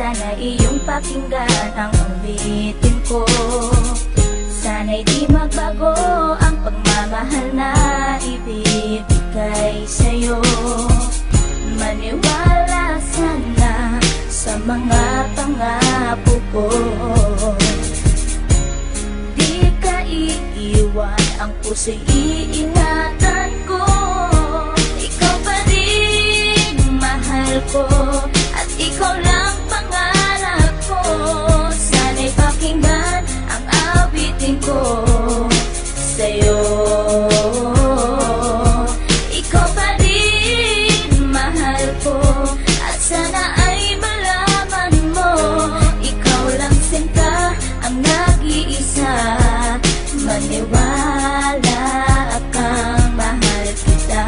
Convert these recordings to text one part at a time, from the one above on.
sana iyong pakinggan ang ulitin ko. Sana'y di magbago ang pagmamahal na ibibigay sa'yo. Maniwala sana sa mga pangako ko. Di ka iiwan, ang puso'y iingatan ko. Ikaw pa rin mahal ko, at ikaw lang pangarap ko. Sana'y pakinggan ang awitin ko sa'yo. Ikaw pa rin mahal ko, at sana ay malaman mo, ikaw lang sinta ang nag-iisa. Maniwala kang mahal kita.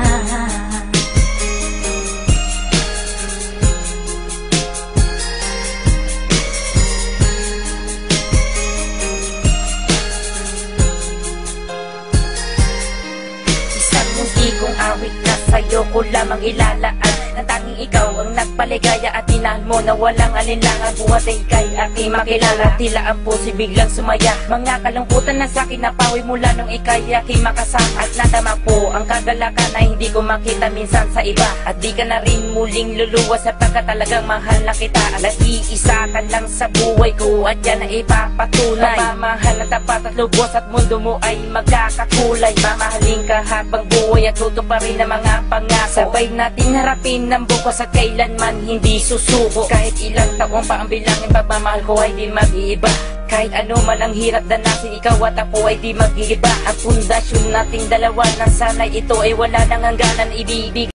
Isang mundi kong awit na sa'yo ko lamang ilalaan, na tanging ikaw ang nagpaligaya at inahan mo na walang alinlangan. Buhat ay ika'y aking makilala, tila ang puso'y biglang sumaya. Mga kalungkutan na sa'kin napawi mula nung ika'y aking makasama, at nadama ko ang kagalakan na hindi ko makita minsan sa iba. At di ka na rin muling luluwas sapagkat talagang mahal na kita. At iisa ka lang sa buhay ko, at yan ay ipapatunay. Mamahal na tapat at lubos, at mundo mo ay magkakakulay. Mamahalin ka habang buhay at tutuparin ang mga pangako. Sabay natin harapin ng bukos at kailanman hindi susuko. Kahit ilang taong pa ang bilangin, pagmamahal ko ay di mag-iiba. Kahit ano man ang hirap danasin, ikaw at ako ay di mag-iiba. Ang pundasyon nating dalawa na sana'y ito ay wala nang hangganan ibibig.